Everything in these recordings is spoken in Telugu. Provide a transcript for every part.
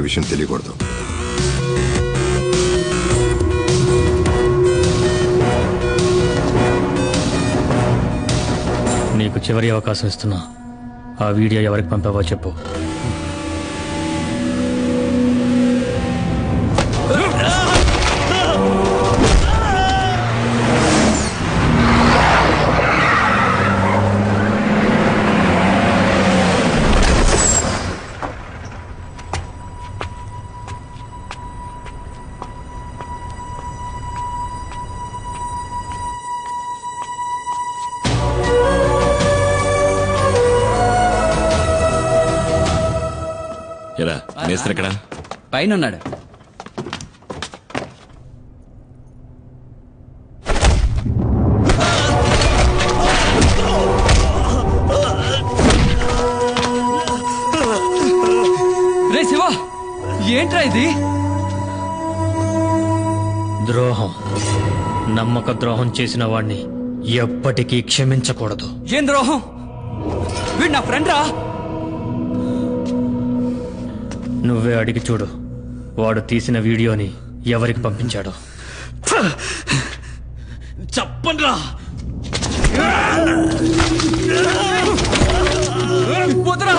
విషయం తెలియకూడదు. నీకు చివరి అవకాశం ఇస్తున్నా. ఆ వీడియో ఎవరికి పంపావో చెప్పు. ఎక్కడ? పైన ఉన్నాడు. రే శివ, ఏంట్రా ఇది? ద్రోహం. నమ్మక ద్రోహం చేసిన వాణ్ణి ఎప్పటికీ క్షమించకూడదు. ఏం ద్రోహం? వీడు నా ఫ్రెండ్ రా. నువ్వే అడిగి చూడు, వాడు తీసిన వీడియోని ఎవరికి పంపించాడో. చెప్పండ్రా. వదరా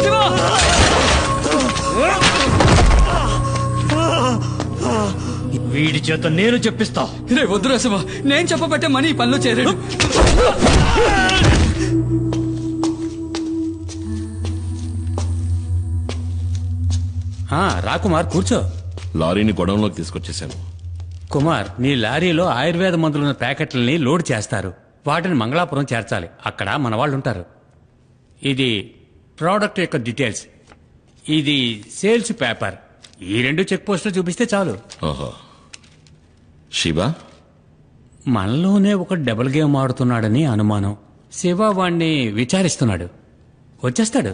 శివ. వీడి చేత నేను చెప్పిస్తా. రే వద్దురా శివ, నేను చెప్పబట్టే మనీ ఈ పనిలో చేరాడు. రా కుమార్, కూర్చో. లారీని గొడవంలోకి తీసుకొచ్చేసాను. కుమార్, నీ లారీలో ఆయుర్వేద మందులున్న ప్యాకెట్లని లోడ్ చేస్తారు. వాటిని మంగళాపురం చేర్చాలి. అక్కడ మన వాళ్ళు ఉంటారు. ఇది ప్రోడక్ట్ యొక్క డీటెయిల్స్, ఇది సేల్స్ పేపర్. ఈ 2 చెక్ పోస్టులు చూపిస్తే చాలు. ఓహో. శివ మనలోనే ఒక డబుల్ గేమ్ ఆడుతున్నాడని అనుమానం. శివ వాణ్ణి విచారిస్తున్నాడు. వచ్చేస్తాడు.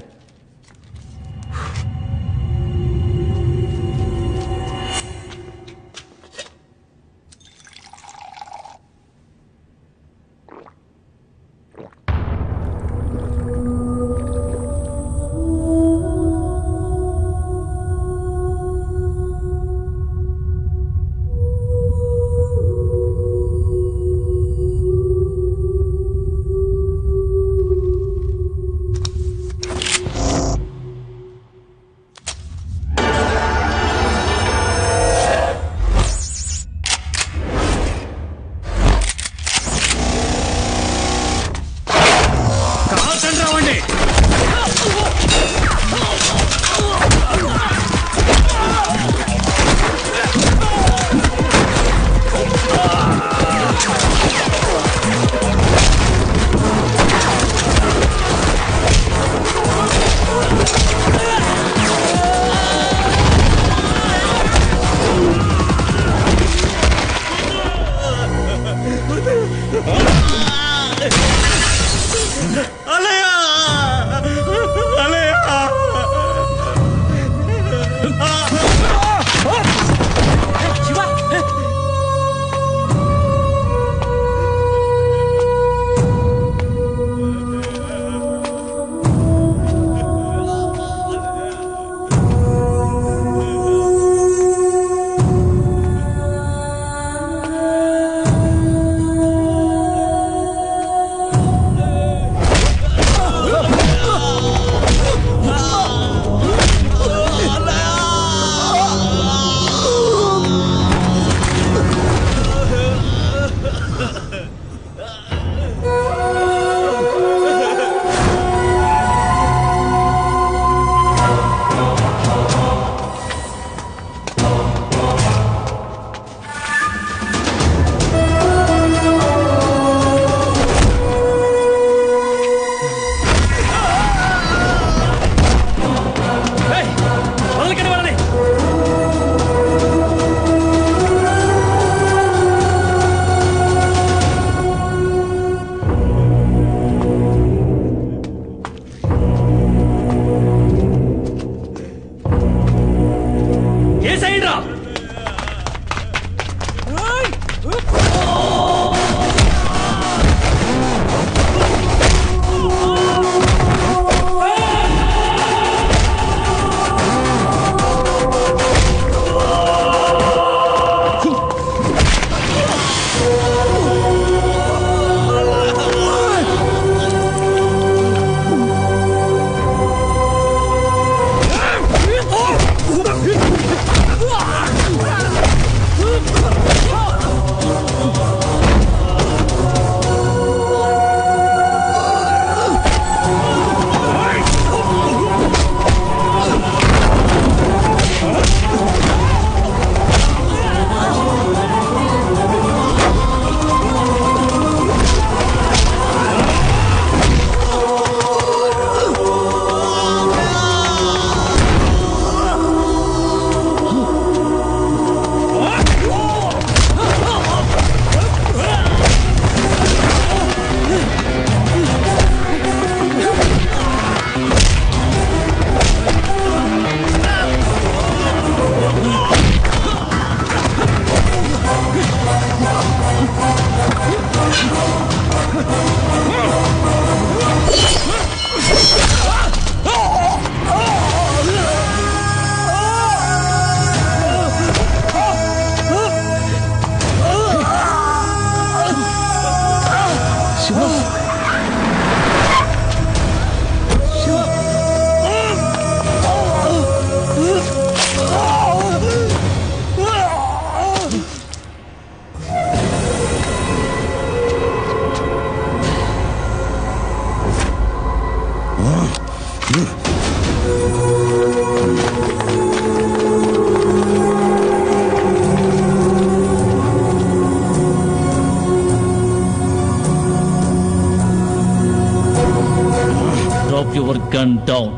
Gun down.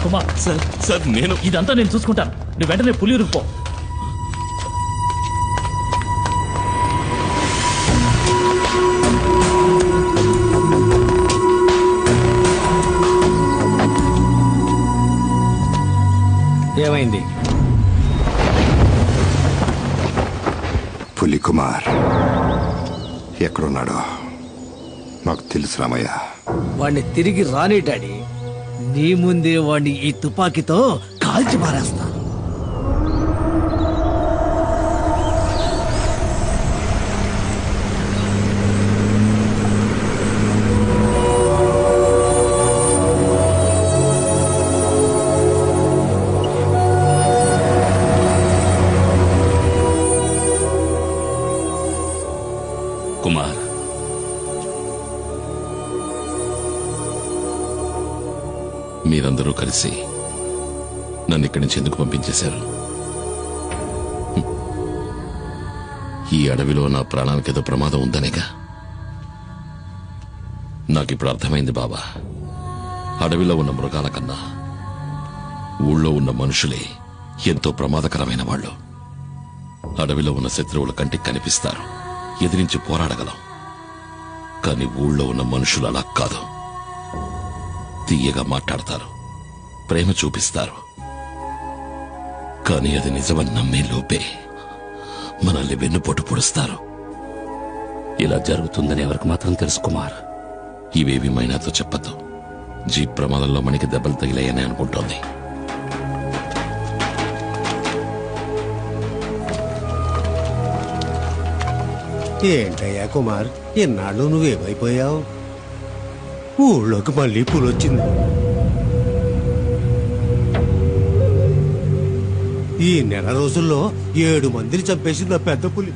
కుమార్, సార్ నేను ఇదంతా నేను చూసుకుంటాను. నువ్వు వెంటనే పులియూరుకు పో. ఏమైంది? పులి కుమార్ ఎక్కడున్నాడో నాకు తెలుసు రామయ్య. వాడిని తిరిగి రాని డాడీ. నీ ముందే వాడిని ఈ తుపాకీతో కాల్చి పారేస్తా. కుమార్, మీరందరూ కలిసి నన్ను ఇక్కడి నుంచి ఎందుకు పంపించేశారు? ఈ అడవిలో నా ప్రాణానికి ఏదో ప్రమాదం ఉందనేగా. నాకిప్పుడు అర్థమైంది బాబా. అడవిలో ఉన్న మృగాల కన్నా ఊళ్ళో ఉన్న మనుషులే ఎంతో ప్రమాదకరమైన వాళ్ళు. అడవిలో ఉన్న శత్రువుల కంటికి కనిపిస్తారు, ఎదిరించి పోరాడగలం. కానీ ఊళ్ళో ఉన్న మనుషులు అలా కాదు. తీయగా మాట్లాడతారు, ప్రేమ చూపిస్తారు. కానీ అది నిజమని నమ్మే లోపే మనల్ని వెన్నుపోటు పొడుస్తారు. ఇలా జరుగుతుందని ఎవరికి మాత్రం తెలుసు కుమార్? ఇవేవి మైనాతో చెప్పద్దు. జీప్ ప్రమాదంలో మనకి దెబ్బలు తగిలాయని అనుకుంటోంది. ఏంటయ్యా కుమార్, ఎన్నాళ్ళు నువ్వేమైపోయావు? ఊళ్ళోకి మళ్ళీ పులొచ్చింది. ఈ నెల రోజుల్లో 7 మందిని చంపేసింది ఆ పెద్ద పులి.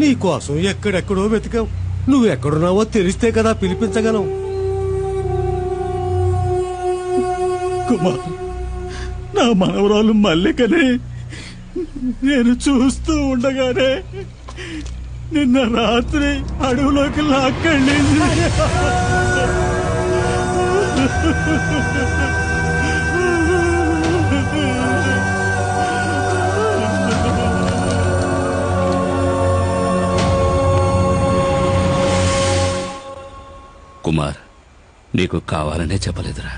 నీకోసం ఎక్కడెక్కడో వెతికావు. నువ్వెక్కడున్నావో తెలిస్తే కదా పిలిపించగలం. కుమార్, నా మనవరాలు మల్లికని నేను చూస్తూ ఉండగానే నిన్న రాత్రి అడవులోకి లాక్కెళ్ళింది. కుమార్, నీకు కావాలనే చెప్పలేదురా.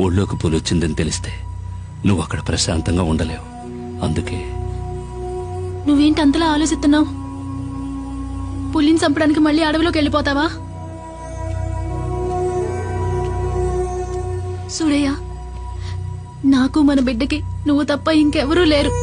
ఊళ్ళోకి పులొచ్చిందని తెలిస్తే నువ్వు అక్కడ ప్రశాంతంగా ఉండలేవు. అందుకే. నువ్వేంటి అంతలా ఆలోచిస్తున్నావు? పులిని చంపడానికి మళ్ళీ అడవిలోకి వెళ్ళిపోతావా? సూడయ్య, నాకు మన బిడ్డకి నువ్వు తప్ప ఇంకెవరూ లేరు.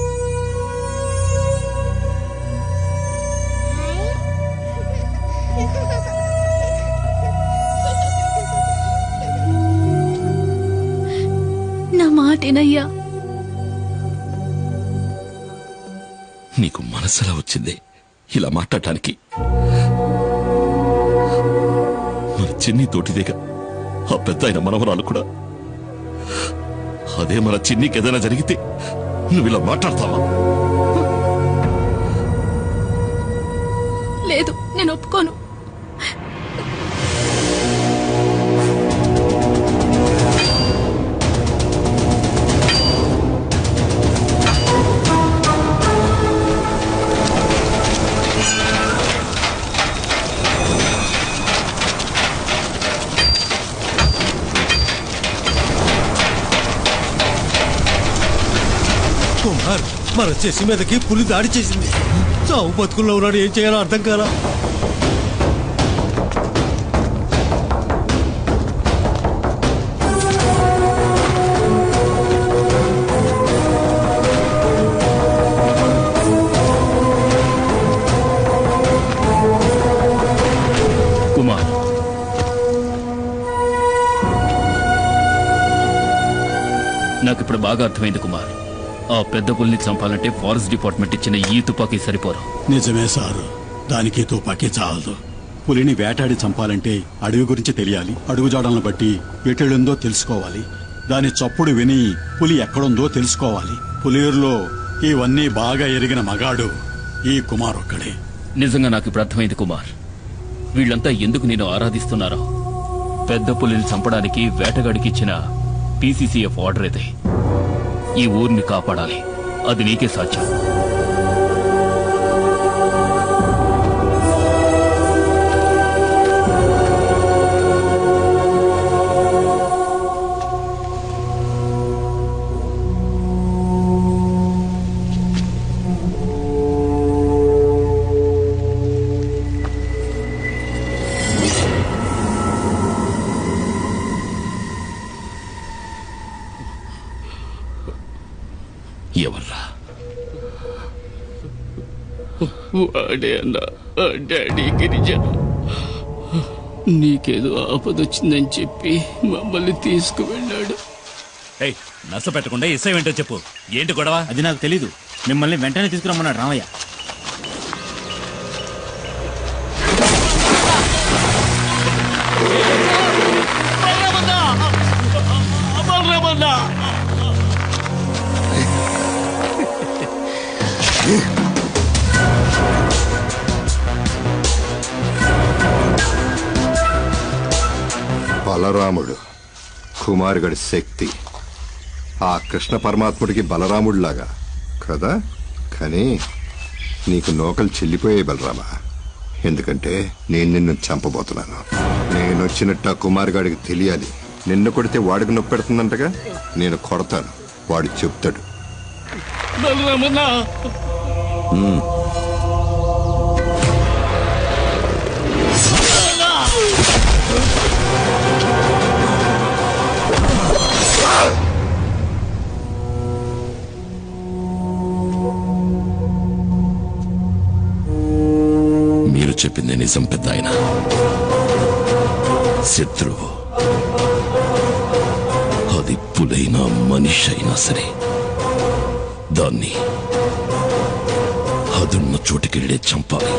నా మాటేనయ్యా. నీకు మనసులా వచ్చింది ఇలా మాట్లాడటానికి? మన చిన్ని తోటిదేగా ఆ పెద్ద ఆయన మనవరాలు కూడా. అదే మన చిన్నికి ఏదైనా జరిగితే నువ్వు ఇలా మాట్లాడతావా? లేదు, నేను ఒప్పుకోను. కుమార్, మన చెసి మీదకి పులి దాడి చేసింది. చావు బతుకుల్లో ఉన్నాడు, ఏం చేయాలో అర్థం కాలా. కుమార్, బాగా అర్థమైంది కుమార్. ఆ పెద్ద పులిని చంపాలంటే ఫారెస్ట్ డిపార్ట్మెంట్ ఇచ్చిన ఈ తుపాకీ సరిపోరు. నిజమే సారు, దానికి తుపాకీ చాలదు. పులిని వేటాడి చంపాలంటే అడవి గురించి తెలియాలి, అడుగుజాడలను బట్టి ఎటెళ్ళుందో తెలుసుకోవాలి, దాని చప్పుడు విని పులి ఎక్కడుందో తెలుసుకోవాలి. పులియూరులో ఇవన్నీ బాగా ఎరిగిన మగాడు ఈ కుమార్ ఒక్కడే. నిజంగా నాకు ఇప్పుడు అర్థమైంది కుమార్. వీళ్ళంతా ఎందుకు నేను ఆరాధిస్తున్నారో. పెద్ద పులిని చంపడానికి వేటగాడికి ఇచ్చిన పీసీసీఎఫ్ ఆర్డర్ ఇది. ఈ ఊరిని కాపాడాలి, అది నీకే సాధ్యం. ఎవర్రా? వాడే అన్న డాడీ గిరిజ. నీకేదో ఆపదొచ్చిందని చెప్పి మమ్మల్ని తీసుకువెళ్ళాడు. నచ్చ పెట్టకుండా ఇసై వెంటో చెప్పు, ఏంటి గొడవ? అది నాకు తెలీదు. మిమ్మల్ని వెంటనే తీసుకురమ్మన్నాడు రామయ్య. బలరాముడు కుమారుగడి శక్తి ఆ కృష్ణ పరమాత్ముడికి బలరాముడిలాగా కదా. కానీ నీకు నోకలు చెల్లిపోయే బలరామా, ఎందుకంటే నేను నిన్ను చంపబోతున్నాను. నేను వచ్చినట్టు ఆ కుమారుగాడికి తెలియాలి. నిన్ను కొడితే వాడికి నొప్పి పెడుతుందంటగా, నేను కొడతాను, వాడు చెప్తాడు. బలరామన్నా, మీరు చెప్పింది నిజం పెద్ద ఆయన. శత్రువు అది పులైనా మనిషి అయినా సరే దాన్ని అదున్న చోటుకెళ్ళే చంపాలి.